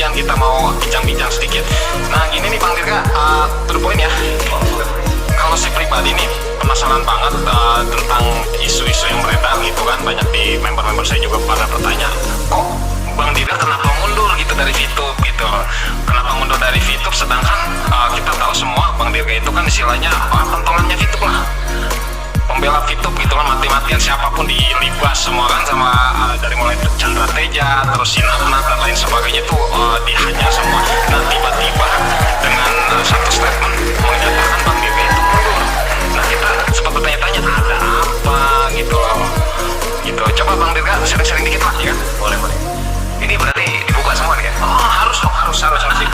sekalian kita mau bincang-bincang sedikit. Nah gini nih Bang Dirga, to the point ya. Kalau saya pribadi nih penasaran banget tentang isu-isu yang beredar gitu kan. Banyak di member-member saya juga pada bertanya, kok Bang Dirga kenapa mundur gitu dari VTube gitu. Kenapa mundur dari VTube sedangkan kita tahu semua Bang Dirga itu kan istilahnya pentolannya VTube lah, pembela VTube gitu lah, mati-matian siapapun dilibas semua kan sama dari mulai Chandra Teja, terus Sinatnat dan lain sebagainya tuh dihajar semua. Nah tiba-tiba dengan satu statement menyatakan Bang Dirga itu mundur. Nah kita sempat bertanya-tanya ada apa gitu loh. Gitu. Coba Bang Dirga sharing-sharing dikit lah ya. Boleh. Ini berarti dibuka semua nih ya? Oh harus sih.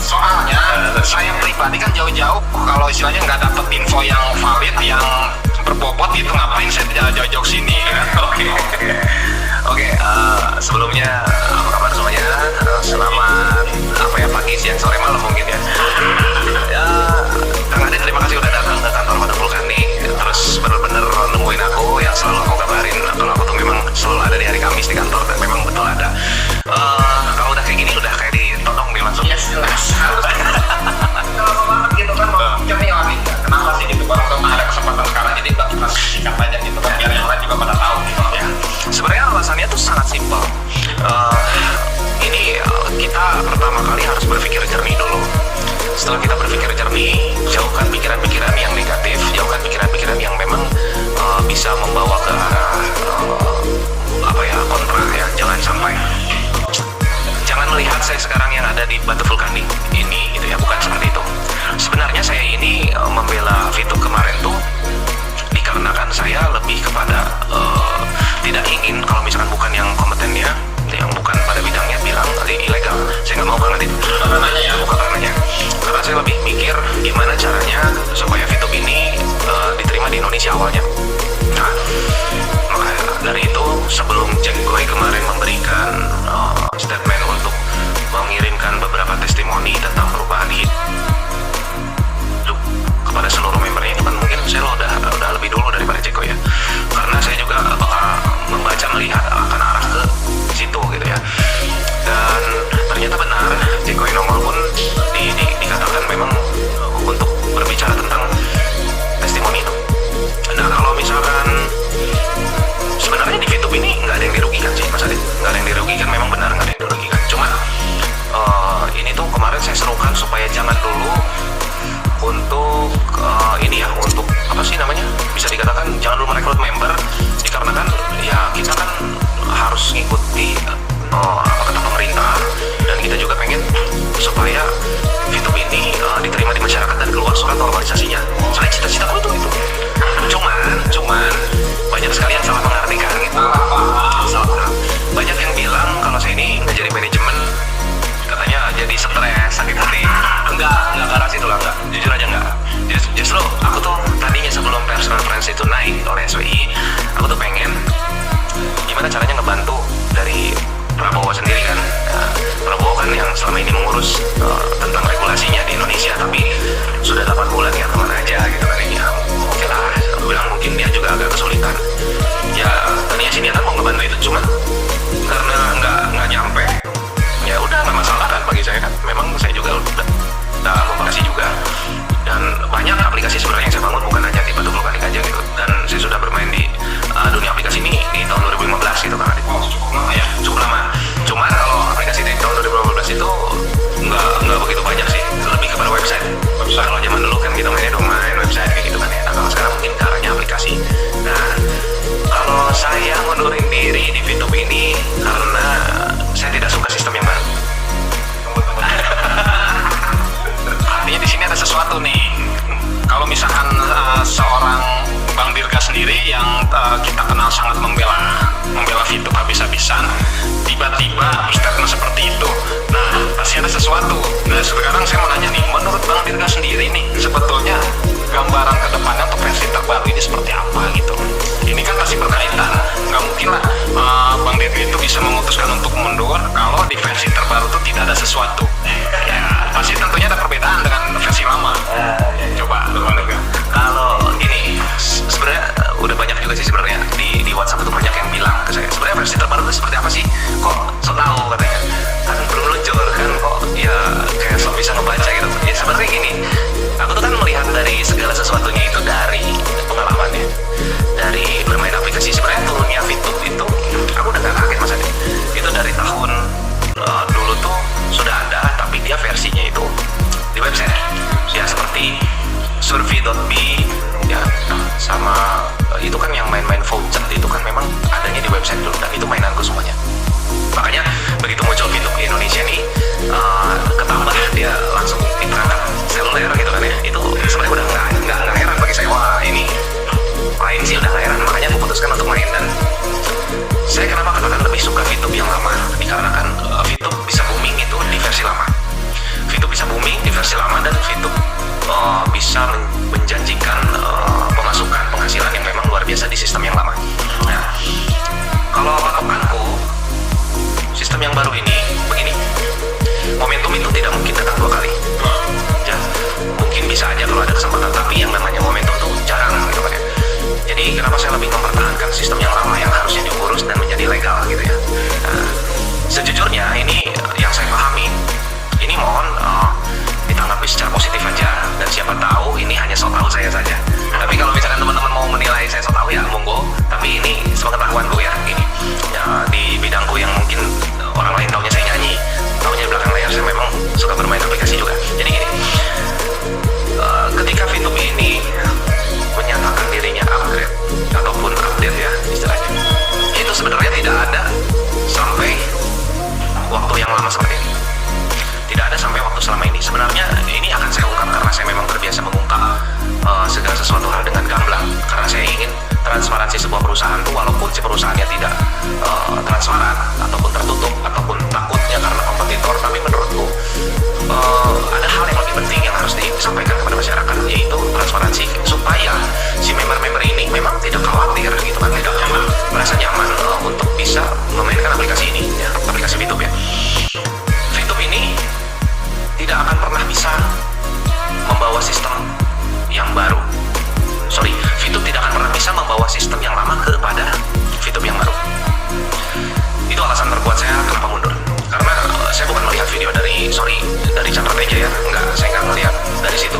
Soalnya saya pribadi kan jauh-jauh kalau istilahnya nggak dapet info yang valid yang berbobot itu ngapain saya jauh-jauh sini ya. Oke, sebelumnya apa kabar semuanya? Selamat pagi, siang, sore, malam mungkin ya. Ya, Kang Ade terima kasih udah datang ke kantor Pada Vulkani. Terus bener-bener nemuin aku yang selalu aku kabarin kalau aku tuh memang selalu ada di hari Kamis di kantor dan memang betul ada. Kalau udah kayak gini udah kayak ditodong nih langsung. Yes, jelas. Kalau banget gitu kan mau nyari kenapa sih gitu baru ada kesempatan sekarang jadi kita singkat aja gitu kan biar yang lain juga pada tahu gitu ya. Sebenarnya alasannya tuh sangat simpel. Ini kita pertama kali harus berpikir jernih dulu. Setelah kita berpikir jernih, jauhkan pikiran-pikiran yang negatif, jauhkan pikiran-pikiran yang memang bisa membawa ke arah kontra ya. Jangan melihat saya sekarang yang ada di Batu Vulkanik ini gitu ya, bukan seperti itu. Sebenarnya saya ini membela VTube kemarin tuh dikarenakan saya lebih kepada tidak ingin kalau misalkan bukan yang kompetennya, yang bukan pada bidangnya bilang ilegal. Saya nggak mau banget itu. Bukan karenanya. Karena saya lebih mikir gimana caranya supaya VTube ini diterima di Indonesia awalnya. Nah, maka dari itu sebelum Jack Goy kemarin memberikan statement untuk mengirimkan beberapa testimoni tentang perubahan hidup kepada seluruh membernya, itu kan mungkin saya udah lebih dulu daripada Jack Goy ya. Karena saya juga bakal membaca melihat akan arah ke situ gitu ya. Dan ternyata benar Jack Goy Nongol pun dikatakan memang untuk berbicara tentang testimoni itu. Nah kalau misalkan sebenarnya di VTube ini nggak ada yang dirugikan sih Mas Adit, nggak ada yang dirugikan, memang benar nggak ada yang dirugikan. Cuman ini tuh kemarin saya serukan supaya jangan dulu untuk untuk apa sih namanya, bisa dikatakan jangan dulu merekrut member dikarenakan ya kita kan harus ngikuti kata pemerintah dan kita juga pengen supaya VTube ini diterima di masyarakat dan keluar surat normalisasinya. Soalnya cita-citaku itu cuman banyak sekali yang salah mengerti kan gitu. Salah paham. Banyak yang bilang kalau saya ini nggak jadi manajemen, katanya jadi stres, sakit hati. Enggak ke arah situ lah, enggak. Jujur aja enggak. Justru aku tuh tadinya sebelum personal friends itu naik oleh SWI, aku tuh pengen gimana caranya ngebantu dari Prabowo sendiri kan. Prabowo kan yang selama ini mengurus tentang regulasinya di Indonesia, tapi sudah 8 bulan ya teman aja gitu kan ini. Oke lah, aku bilang mungkin dia juga agak kesulitan. Ya tadinya sih niatan mau ngebantu itu, cuman karena nggak nyampe. Ya udah nggak masalah kan bagi saya kan. Memang saya juga udah memperkasih juga. Dan banyak aplikasi sebenarnya yang saya bangun bukan hanya di Batu Vulkanik aja gitu. Dan saya sudah bermain di dunia aplikasi ini di tahun 2015 gitu kan. Cukup lama ya. Cukup lama. Cuman kalau aplikasi di tahun 2015 itu nggak begitu banyak sih. Lebih kepada website. Kalau zaman dulu kan kita mainnya domain, website kayak gitu kan ya. Nah kalau sekarang mungkin ke arahnya aplikasi. Nah kalau saya mundurin diri di VTube ini karena saya tidak suka sistem yang baru. Artinya di sini ada sesuatu nih. Kalau misalkan seorang Bang Dirga sendiri yang kita kenal sangat membela VTube habis-habisan, tiba-tiba statement seperti itu. Nah, pasti ada sesuatu. Nah, sekarang saya mau nanya nih, menurut Bang Dirga sendiri nih, sebetulnya gambaran kedepannya untuk versi terbaru ini seperti apa gitu? Ini kan pasti berkaitan. Nggak mungkin lah Bang Dirga itu bisa memutuskan untuk mundur kalau di versi terbaru itu tidak ada sesuatu. Ya, pasti tentunya ada perbedaan dengan versi lama. Coba Bang Dirga. Kalau ini sebenarnya udah banyak juga sih sebenarnya di WhatsApp itu banyak yang bilang ke saya sebenarnya versi terbaru itu seperti apa sih, kok so tahu katanya kan belum muncul survey.me ya, sama itu kan yang main-main voucher itu kan memang adanya di website dulu, dan itu mainanku semuanya. Makanya begitu muncul VTube di Indonesia nih, ketambah dia langsung di perangkat seluler gitu kan ya, itu sebenarnya udah nggak heran bagi saya. Wah, ini main sih udah nggak heran. Makanya aku putuskan untuk main, dan saya kenapa katakan lebih suka VTube yang lama, dikarenakan VTube bisa booming itu di versi lama. VTube bisa booming di versi lama, dan VTube bisa menjanjikan pemasukan penghasilan yang memang luar biasa di sistem yang lama. Nah, kalau patokanku sistem yang baru ini begini, momentum itu tidak mungkin datang 2 kali ya, mungkin bisa aja kalau ada kesempatan, tapi yang namanya momentum tuh jarang gitu kan ya. Jadi kenapa saya lebih mempertahankan sistem yang lama yang harusnya diurus dan menjadi legal gitu ya. Nah, sejujurnya ini yang saya pahami, ini mohon ditanggapi secara positif aja, dan siapa tahu ini hanya so tahu saya saja. Tapi kalau misalkan teman-teman mau menilai saya so tahu ya monggo, tapi ini sepengetahuanku ya, ini ya, di bidangku yang mungkin orang lain taunya saya nyanyi, taunya di belakang layar saya memang suka bermain aplikasi juga. Jadi gini, ketika VTube ini menyatakan dirinya upgrade ataupun update ya istilahnya, itu sebenarnya tidak ada sampai waktu yang lama seperti ini. Tidak ada sampai waktu selama ini. Sebenarnya ini akan saya ungkap karena saya memang terbiasa mengungkap segala sesuatu hal dengan gamblang, karena saya ingin transparansi sebuah perusahaan itu, walaupun si perusahaannya tidak transparan ataupun tertutup ataupun takutnya karena kompetitor, tapi menurutku ada hal yang lebih penting yang harus disampaikan kepada masyarakat, yaitu transparansi, supaya si member-member ini memang tidak khawatir gitu kan, tidak nyaman, merasa nyaman untuk bisa memainkan aplikasi ini ya, aplikasi VTube ya. VTube ini tidak akan pernah bisa membawa sistem yang baru. VTube tidak akan pernah bisa membawa sistem yang lama kepada VTube yang baru. Itu alasan terkuat saya kenapa mundur. Karena saya bukan melihat video dari Chandra Teja ya, saya nggak melihat dari situ.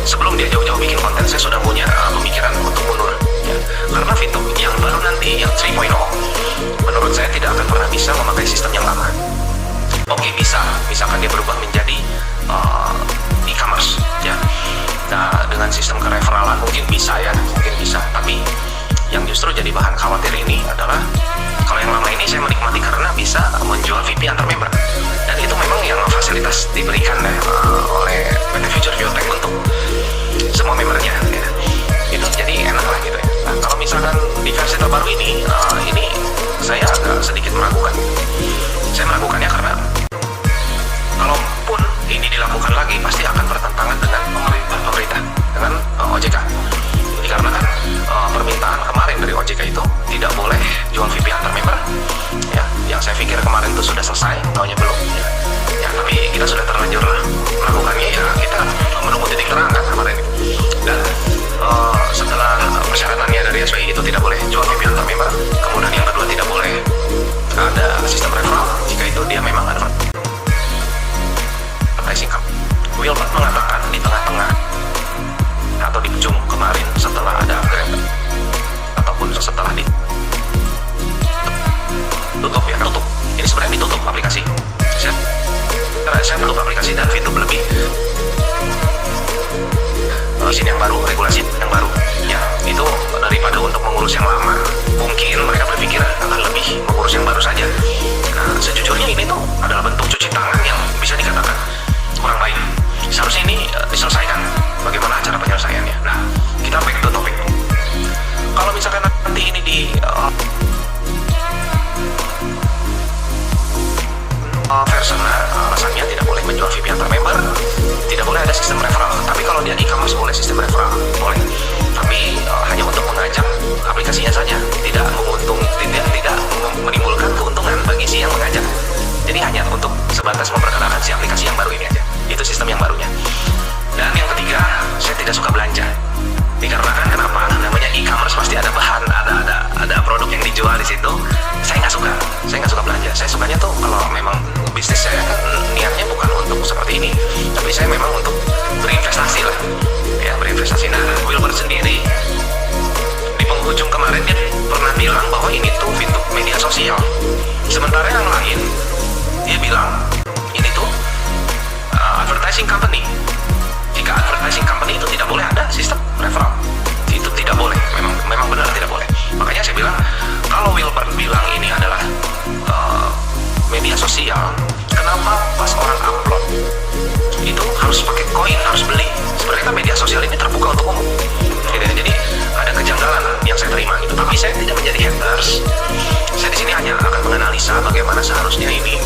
Sebelum dia jauh-jauh bikin konten, saya sudah punya pemikiran untuk mundur ya. Karena VTube yang baru nanti, yang 3.0, menurut saya tidak akan pernah bisa memakai sistem yang lama. Oke, bisa, misalkan dia berubah menjadi e-commerce ya. Nah, dengan sistem kereferalan mungkin bisa ya, mungkin bisa. Tapi yang justru jadi bahan khawatir ini adalah kalau yang lama ini saya menikmati karena bisa menjual VIP antar member, dan itu memang yang fasilitas diberikan ya, oleh PT Future Biotech untuk semua membernya ya. Itu jadi enak lah gitu ya. Nah, kalau misalkan di versi terbaru ini saya agak sedikit meragukan. Saya meragukannya karena kalaupun ini dilakukan lagi pasti akan bertentangan dengan pemerintah, dengan OJK. Dikarenakan permintaan kemarin dari OJK itu tidak boleh jual VIP antar member ya, yang saya pikir kemarin itu sudah selesai, taunya belum ya, tapi kita sudah terlanjur melakukannya ya, kita menunggu titik terang kan kemarin. Dan setelah persyaratannya dari SPI itu tidak boleh jual VIP antar member, kemudian yang kedua tidak boleh ada sistem referral jika itu dia memang ada advertising. Wilbert mengatakan di tengah-tengah atau di ujung kemarin setelah ada upgrade ataupun setelah ditutup ya, tutup. Ini sebenarnya ditutup aplikasi. Saya tutup aplikasi dan VTube lebih izin yang baru, regulasi yang baru ya, itu daripada untuk mengurus yang lama. Mungkin mereka berpikir akan lebih mengurus yang baru saja. Nah, sejujurnya ini tuh adalah bentuk cuci tangan yang bisa dikatakan kurang baik. Seharusnya ini diselesaikan. Bagaimana cara penyelesaiannya? Nah, kita back to topik. Kalau misalkan nanti ini di Versana, alasannya tidak boleh menjual VIP antar member, tidak boleh ada sistem referral. Tapi kalau dia e-commerce boleh sistem referral, boleh. Tapi hanya untuk mengajak aplikasinya saja, tidak menimbulkan keuntungan bagi si yang mengajak. Jadi hanya untuk sebatas memperkenalkan si aplikasi yang baru ini aja. Itu sistem yang barunya. Dan yang ketiga, saya tidak suka belanja. Dikarenakan kenapa? Namanya e-commerce pasti ada bahan, ada produk yang dijual di situ. Saya nggak suka belanja. Saya sukanya tuh kalau memang bisnis saya niatnya bukan untuk seperti ini, tapi saya memang untuk berinvestasi lah. Ya, berinvestasi. Nah, Wilbert sendiri di penghujung kemarin dia pernah bilang bahwa ini tuh VTube media sosial. Sementara yang lain dia bilang ini tuh advertising company. Jika advertising company itu tidak boleh ada sosial, kenapa pas orang upload itu harus pakai koin, harus beli? Sebenarnya kan media sosial ini terbuka untuk umum, gitu ya. Jadi ada kejanggalan yang saya terima gitu. Tapi saya tidak menjadi haters. Saya di sini hanya akan menganalisa bagaimana seharusnya ini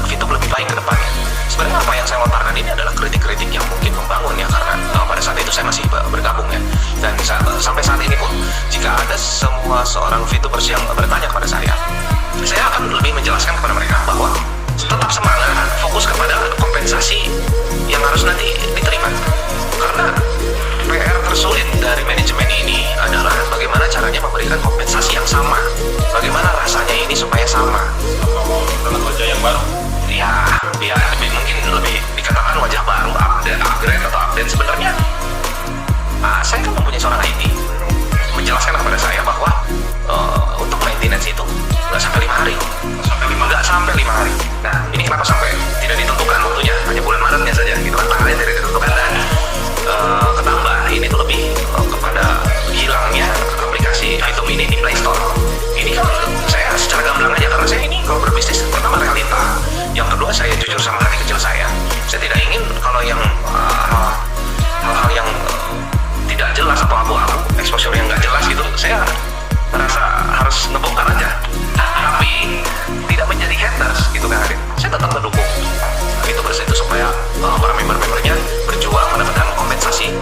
VTube lebih baik ke depannya. Sebenarnya apa yang saya lontarkan ini adalah kritik-kritik yang mungkin membangun ya, karena pada saat itu saya masih bergabung ya. Dan sampai saat ini pun jika ada seorang VTubers yang bertanya kepada saya akan lebih menjelaskan kepada mereka bahwa tetap semangat, fokus kepada kompensasi yang harus nanti diterima. Karena PR tersulit dari manajemen ini adalah bagaimana caranya memberikan kompensasi yang sama. Bagaimana rasanya ini supaya sama. Dengan wajah yang baru. Ya, mungkin lebih dikatakan wajah baru, upgrade atau update. Sebenarnya saya kan mempunyai seorang IT menjelaskan kepada saya bahwa untuk maintenance itu nggak sampai 5 hari. Nggak sampai 5 hari. Nah, ini kenapa sampai tidak ditentukan waktunya, hanya bulan Maretnya saja gitu kan, tanggalnya tidak ditentukan. Dan ketambah ini tuh lebih kepada hilangnya aplikasi VTube ini di Play Store. Ini kan saya secara gamblang aja, karena saya ini kalau berbisnis pertama realita, yang kedua saya jujur sama hati kecil saya. Saya tidak ingin kalau yang hal-hal yang tidak jelas atau abu-abu, exposure yang nggak jelas gitu, saya merasa harus ngebongkar aja. Tapi tidak menjadi haters gitu kan, saya tetap mendukung VTubers itu supaya para member-membernya berjuang mendapatkan kompensasi.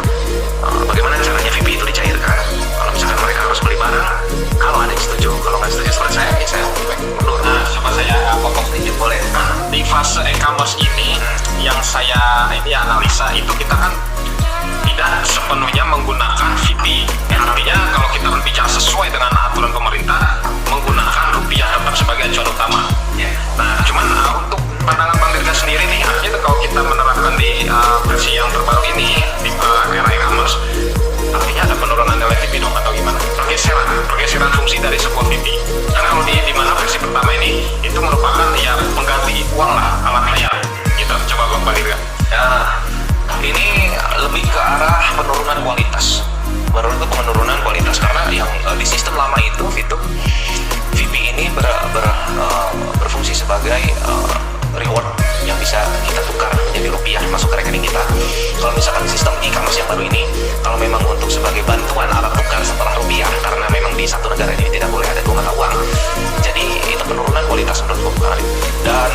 Bagaimana caranya VP itu dicairkan? Kalau misalkan mereka harus beli barang, kalau ada yang setuju, kalau nggak setuju seperti saya, ya saya mundur. Nah, coba saya potong sedikit boleh. Di fase e-commerce ini yang saya analisa itu kita kan tidak sepenuhnya menggunakan VP. Artinya kalau kita berbicara sesuai dengan aturan pemerintah, menggunakan rupiah tetap sebagai acuan utama. Nah, cuman untuk pandangan Bang Dirga sendiri nih, artinya kalau kita menerapkan di versi yang terbaru ini di era e-commerce, artinya ada penurunan nilai VP dong atau gimana? Pergeseran fungsi dari sebuah VP. Karena kalau di mana versi pertama ini itu merupakan ya pengganti uang lah, alat bayar. Gitu. Coba Bang Dirga. Ya, ini lebih ke arah penurunan kualitas. Penurunan kualitas karena yang di sistem lama itu VP ini berfungsi sebagai reward yang bisa kita tukar menjadi rupiah masuk ke rekening kita. Kalau misalkan sistem e-commerce yang baru ini, kalau memang untuk sebagai bantuan alat tukar setelah rupiah, karena memang di satu negara ini tidak boleh ada 2 mata uang, jadi itu penurunan kualitas menurut Bang. Dan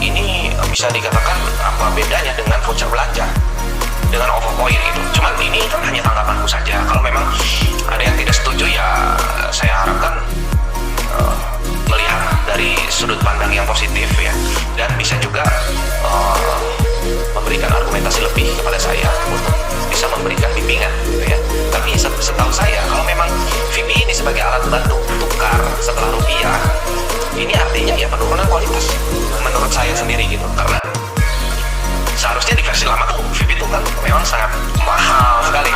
ini bisa dikatakan apa bedanya dengan voucher belanja, dengan OVO Point itu. Cuman ini kan hanya tanggapanku saja. Kalau memang ada yang tidak setuju, ya saya harapkan melihat dari sudut pandang yang positif ya, dan bisa juga memberikan argumentasi lebih kepada saya untuk bisa memberikan bimbingan gitu ya. Tapi setahu saya kalau memang VP ini sebagai alat bantu tukar setelah rupiah, ini artinya ya penurunan kualitas menurut saya sendiri gitu. Karena seharusnya di versi lama tuh VP itu kan memang sangat mahal sekali.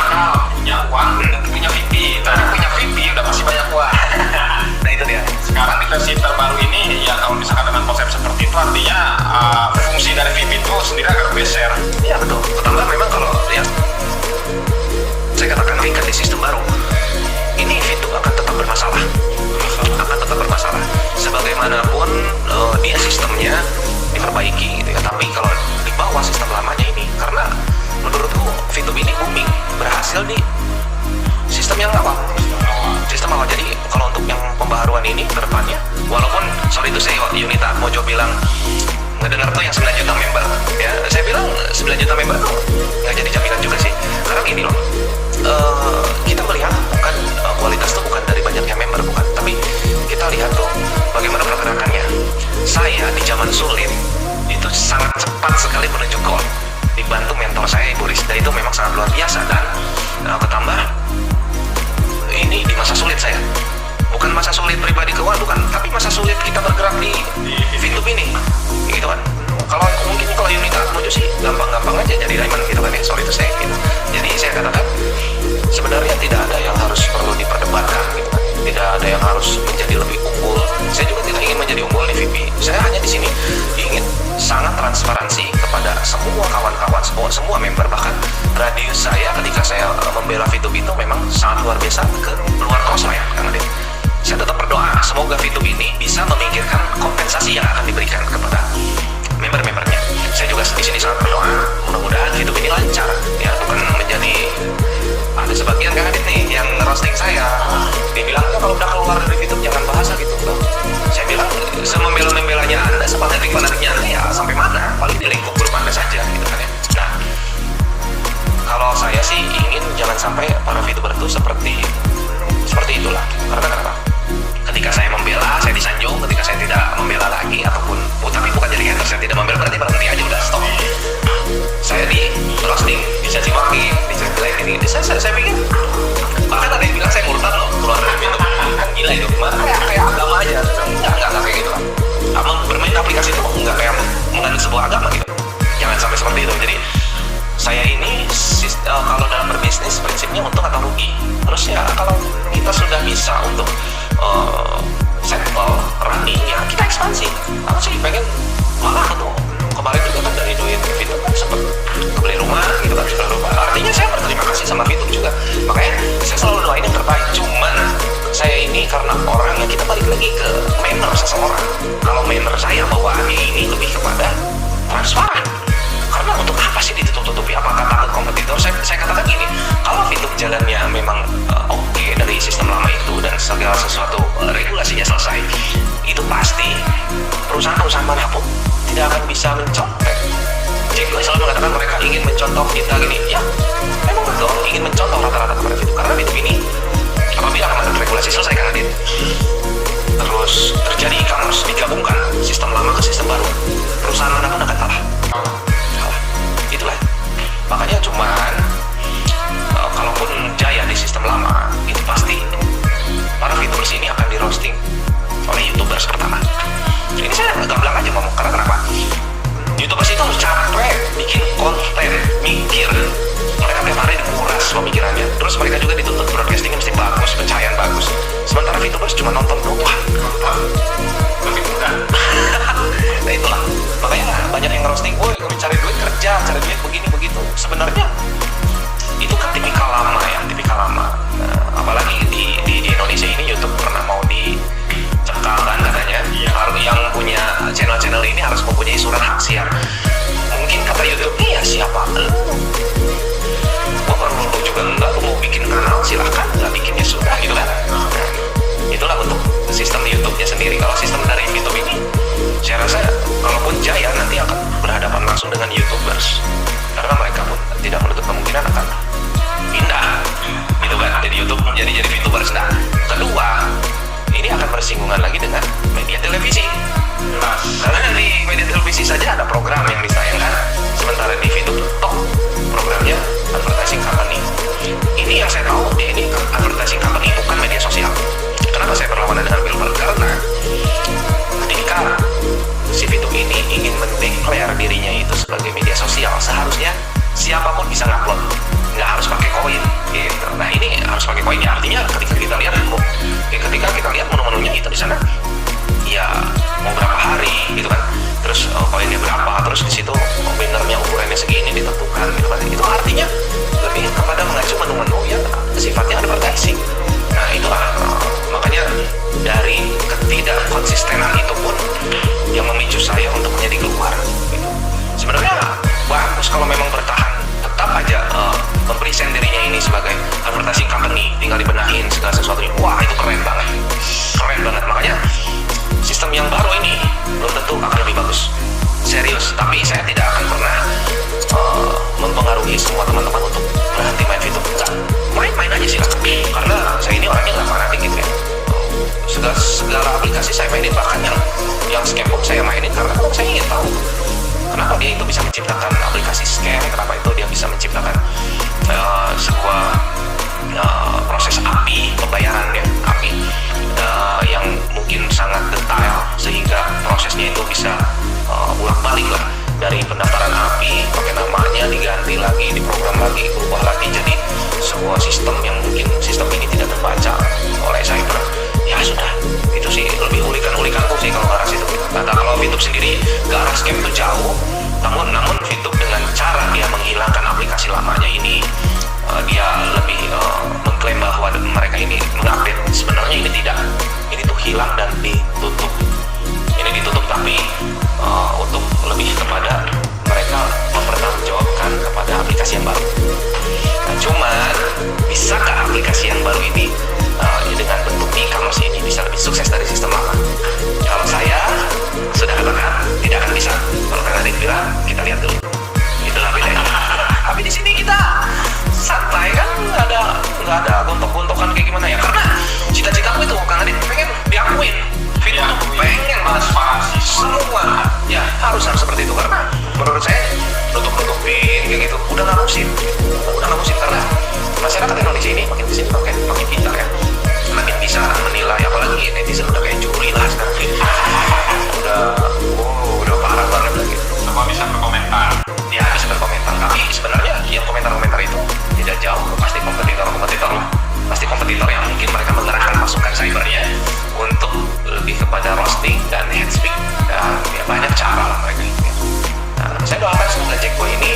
Punya uang dan punya VP. Tadi punya VP udah masih banyak uang. Nah itu dia. Sekarang di versi terbaru ini ya kalau misalkan dengan konsep seperti itu artinya fungsi dari VP itu sendiri agak bergeser. Iya betul. Pertama memang kalau ya saya katakan tingkat di sistem baru ini VTube akan tetap bermasalah. Sebagaimanapun dia sistemnya diperbaiki gitu ya. Tapi kalau di bawah sistem lamanya ini, karena menurutku VTube ini booming, berhasil di sistem yang awal. Jadi kalau untuk yang pembaharuan ini ke depannya, walaupun soal itu saya Yunita Mojo bilang ngedengar tuh yang 9 juta member ya, saya bilang 9 juta member tuh nggak jadi jaminan juga sih. Karena gini loh, kita melihat bukan kualitas tuh bukan dari banyaknya member, bukan, tapi kita lihat tuh bagaimana pergerakannya. Saya di zaman sulit itu sangat cepat sekali menuju goal, dibantu mentor saya Ibu Rizda, itu memang sangat luar biasa. Dan ketambah ini di masa sulit saya, bukan masa sulit pribadi keuangan, bukan, tapi masa sulit kita bergerak di VTube ini gitu kan. Kalau mungkin kalau Yunita Mojo sih gampang-gampang aja jadi diamond gitu kan ya, sorry itu saya gitu. Jadi saya katakan sebenarnya tidak ada yang harus perlu diperdebatkan gitu kan, tidak ada yang harus menjadi lebih unggul. Saya juga tidak ingin menjadi unggul di VP. Saya hanya di sini ingin sangat transparansi kepada semua kawan-kawan, semua member, bahkan radius saya ketika saya membela VTube itu memang sangat luar biasa, ke luar kos lah ya Kang Adit. saya tetap berdoa semoga VTube ini bisa memikirkan kompensasi yang akan diberikan kepada member-membernya. Saya juga di sini sangat berdoa mudah-mudahan VTube ini lancar ya, bukan menjadi ada sebagian kan Adit nih yang roasting saya, dibilangnya kalau udah keluar dari VTube jangan bahasa gitu loh. Saya bilang semembela-membelanya Anda, sepanetik-panetiknya Anda ya sampai mana, paling di lingkup grup Anda saja gitu kan ya. Nah, kalau saya sih ingin jangan sampai para VTuber itu seperti itulah. Karena kenapa? Ketika saya membela, saya disanjung. Ketika saya tidak membela lagi, ataupun tapi bukan jadi hater, saya tidak membela berarti berhenti aja, udah stop. Saya di roasting, dicaci maki, dijelek ini. Saya pikir bahkan ada yang bilang saya murtad loh keluar dari VTube. Kan gila itu, kayak agama aja. Enggak kayak gitu lah. Bermain aplikasi itu enggak kayak menganut sebuah agama gitu. Jangan sampai seperti itu. Jadi saya ini kalau dalam berbisnis prinsipnya untung atau rugi. Terus ya kalau kita sudah bisa untuk settle running ya kita ekspansi. Aku sih pengen malah itu kemarin juga kan dari duit VTube kan sempat beli rumah gitu kan, beli rumah. Artinya saya berterima kasih sama VTube juga. Makanya saya selalu doain yang terbaik. Cuman saya ini karena orangnya kita balik lagi ke manner seseorang. Kalau manner saya bawaannya ini lebih kepada transparan. Karena untuk apa sih ditutup-tutupi? Apakah takut kompetitor? Saya katakan gini, kalau VTube jalannya memang oke dari sistem lama itu dan segala sesuatu regulasinya selesai, itu pasti perusahaan-perusahaan manapun tidak akan bisa mencontek. Jack gue selalu mengatakan mereka ingin mencontoh kita gini, ya memang betul ingin mencontoh rata-rata kepada VTube. Karena VTube ini apabila kemarin regulasi selesai kan Adit, terus terjadi e-commerce digabungkan sistem lama ke sistem baru, perusahaan manapun akan kalah. Itulah makanya cuman kalaupun jaya di sistem lama itu pasti para VTubers ini akan di roasting oleh YouTubers pertama. Ini saya gamblang aja ngomong karena kenapa? YouTubers itu capek bikin konten, mikir, mereka tiap hari dikuras pemikirannya, terus mereka juga dituntut broadcastingnya mesti bagus, pencahayaan bagus, sementara VTubers cuma nonton doang. Lebih mudah. Nah itulah makanya banyak yang roasting, woi cari duit kerja, cari duit begini begitu. Sebenarnya itu kan tipikal lama ya, tipikal lama. Apalagi di Indonesia ini YouTube pernah mau dicekal kan katanya, yang punya channel-channel ini harus mempunyai surat hak siar. Mungkin kata YouTube nih ya siapa lu? Gua perlu lu juga enggak, lu mau bikin kanal silahkan, nggak bikinnya sudah gitu kan. Itulah untuk sistem YouTube-nya sendiri. Kalau sistem dari YouTube ini saya rasa kalaupun jaya nanti akan berhadapan langsung dengan YouTubers, karena mereka pun tidak menutup kemungkinan akan pindah gitu kan dari YouTube jadi VTubers. Nah kedua ini akan bersinggungan lagi dengan media televisi, karena di media televisi saja ada program yang ditayangkan, sementara di VTube top programnya advertising company. Ini yang saya tahu dia ini advertising company bukan media sosial. Kenapa saya berlawanan dengan billboard? Karena ketika si VTube ini ingin mendeklar dirinya itu sebagai media sosial, seharusnya siapapun bisa ngupload, nggak harus pakai koin gitu. Nah ini harus pakai koin ya, artinya ketika kita lihat menu-menunya itu di sana ya mau berapa hari gitu kan, terus koinnya berapa, terus di situ bannernya ukurannya segini ditentukan gitu kan. Itu artinya lebih kepada mengacu menu-menu yang sifatnya advertising. Nah itulah makanya dari ketidakkonsistenan itu pun yang memicu saya untuk menjadi keluar gitu. Sebenarnya bagus kalau memang bertahan, tetap aja mempresent dirinya ini sebagai advertising company, tinggal dibenahin segala sesuatunya. Wah itu keren banget. Makanya sistem yang baru ini belum tentu akan lebih bagus, serius. Tapi saya tidak akan pernah mempengaruhi semua teman-teman untuk berhenti main VTube. Enggak, main-main aja silakan, karena saya ini orangnya nggak fanatik gitu ya. Segala aplikasi saya mainin, bahkan yang scam pun saya mainin karena saya ingin tahu kenapa dia itu bisa menciptakan aplikasi scam, kenapa itu dia bisa menciptakan sebuah proses API pembayaran ya, API yang mungkin sangat detail sehingga prosesnya itu bisa bolak-balik lah dari pendaftaran API, pakai namanya diganti lagi, diprogram lagi, berubah lagi jadi sebuah sistem yang mungkin sistem ini tidak terbaca oleh cyber. Ya sudah, itu sih lebih ulikan-ulikanku sih kalau arah situ. Nah kalau VTube sendiri ke arah scam itu jauh, namun VTube dengan cara dia menghilangkan aplikasi lamanya ini dia lebih mengklaim bahwa mereka ini mengupdate. Sebenarnya ini tidak, ini tuh hilang dan ditutup. Ini ditutup tapi untuk lebih kepada mereka mempertanggungjawabkan kepada aplikasi yang baru. Nah, cuman bisakah aplikasi yang baru ini dengan bentuk e-commerce ini bisa lebih sukses dari sistem lama? Kalau saya sudah katakan tidak akan bisa. Kalau Kang Adit bilang, kita lihat dulu. Itulah bedanya. Tapi di sini kita santai kan, nggak ada gontok-gontokan kayak gimana ya? Karena cita-citaku itu Kang Adit pengen diakuin. Vito tuh pengen banget semua. Ya harus seperti itu, karena menurut saya nutup-nutupin kayak gitu udah nggak musim karena masyarakat Indonesia ini makin kesini makin pintar ya, makin bisa menilai, apalagi netizen udah kayak juri lah sekarang. udah parah banget lagi. Semua bisa berkomentar. Ya bisa berkomentar, tapi sebenarnya yang komentar-komentar itu tidak jauh, pasti kompetitor lah. Pasti kompetitor yang mungkin mereka mengerahkan pasukan cybernya untuk lebih kepada roasting dan hate speak. Dan ya banyak cara lah mereka ini. Nah, saya doakan semoga Jackboy ini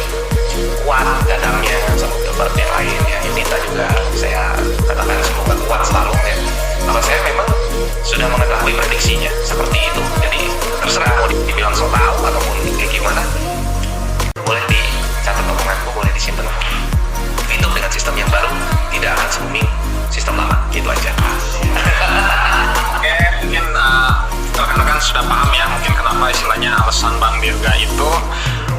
kuat dadangnya sama Gilbert yang lain ya. Yunita juga saya katakan semoga kuat selalu ya. Kalau saya memang sudah mengetahui prediksinya seperti itu. Jadi terserah mau dibilang so tahu ataupun kayak gimana. Boleh dicatat omonganku, boleh disimpan. Itu dengan sistem yang baru tidak akan se-booming sistem lama, gitu aja. Oke, mungkin rekan-rekan sudah paham ya, mungkin kenapa istilahnya alasan Bang Dirga itu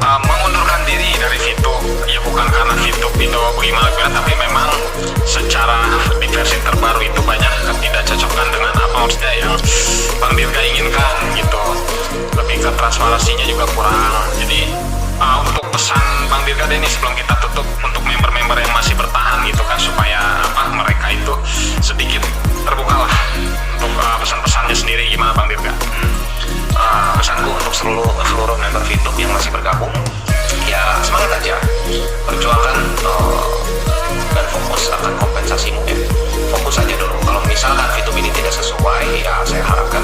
mengundurkan diri dari Vito. Ya bukan karena Vito bagaimana, tapi memang secara di versi terbaru itu banyak ketidakcocokan dengan apa maksudnya yang Bang Dirga inginkan gitu. Lebih ke transparansinya juga kurang. Jadi untuk pesan Bang Dirga ini sebelum kita tutup untuk member-member yang masih bertahan gitu kan, supaya mereka itu sedikit terbuka lah untuk pesan-pesannya sendiri, gimana Bang Dirga? Pesanku untuk seluruh member Vito yang masih bergabung, ya semangat aja, perjuangkan dan fokus akan kompensasimu ya. Fokus aja dulu. Kalau misalkan Vito ini tidak sesuai, ya saya harapkan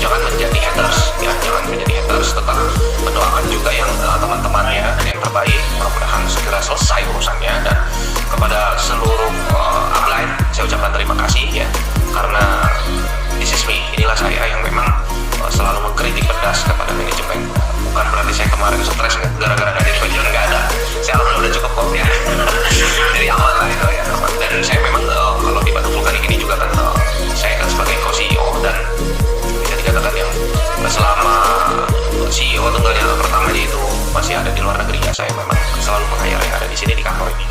jangan menjadi haters ya, jangan menjadi haters, tetap mendoakan juga yang teman-temannya yang terbaik, mudah-mudahan segera selesai urusannya. Dan kepada seluruh upline saya ucapkan terima kasih ya, karena this is me, inilah saya yang memang selalu mengkritik pedas kepada manajemen. Bukan berarti saya kemarin stres gara-gara nggak jadi bagian, nggak ada. Saya alhamdulillah udah cukup kok ya. Jadi aman lah itu ya, aman. Dan saya memang kalau di Batu Vulkanik ini juga kan saya kan sebagai co-CEO dan bisa dikatakan yang selama CEO tunggalnya pertamanya itu masih ada di luar negeri ya, saya memang selalu menghayal yang ada di sini di kantor ini.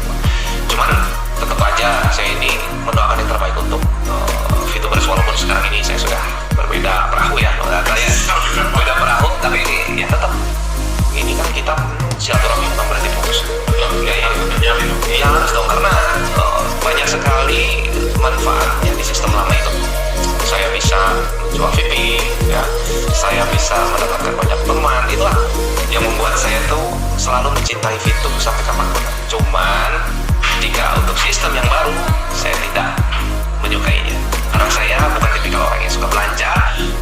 Cuman tetap aja saya ini mendoakan yang terbaik untuk VTubers, walaupun sekarang ini saya sudah berbeda perahu ya, saya beda perahu, tapi ya tetap ini kan kita silaturahmi bukan berarti putus. Ya harus dong, karena banyak sekali manfaatnya di sistem lama itu. Saya bisa jual VP ya, saya bisa mendapatkan banyak teman, itulah yang membuat saya tuh selalu mencintai Vito sampai kapanpun. Cuman jika untuk sistem yang baru saya tidak menyukainya, karena saya bukan tipikal orang yang suka belanja,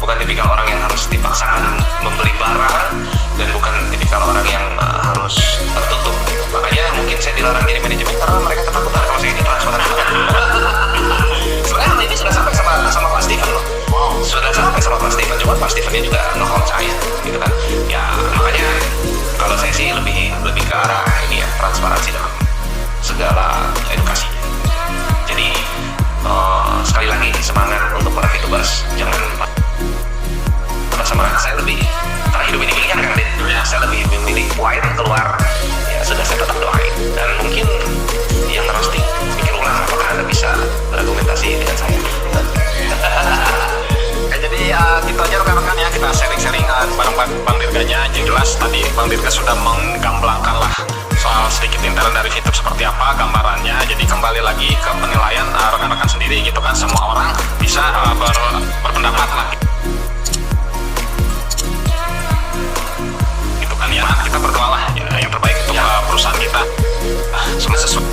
bukan tipikal orang yang harus dipaksakan membeli barang, dan bukan tipikal orang yang harus tertutup gitu. Makanya mungkin saya dilarang jadi manajemen karena mereka ketakutan kalau saya ini transparan. Sebenarnya hal ini sudah sampai sama Pak Steven loh. Sudah sampai sama Pak Steven, cuma Pak Stevennya juga nge-hold saya gitu kan. Ya makanya kalau saya sih lebih ke arah ini ya, transparansi dalam segala edukasi. Jadi sekali lagi semangat untuk para VTubers, jangan patah semangat. Saya lebih, karena hidup ini pilihan kan Adit ya, saya lebih memilih wide keluar ya, sudah saya tetap doain. Dan mungkin yang roasting pikir ulang apakah Anda bisa berargumentasi dengan saya. Jadi gitu aja rekan-rekan ya, kita sharing-sharing bareng Bang Dirganya. Yang jelas tadi Bang Dirga sudah menggamblangkan lah soal sedikit intern dari VTube seperti apa gambarannya. Jadi kembali lagi ke penilaian rekan-rekan sendiri gitu kan, semua orang bisa berpendapat lah gitu kan ya. Kita berdoa lah ya, yang terbaik untuk perusahaan kita, semua sesuai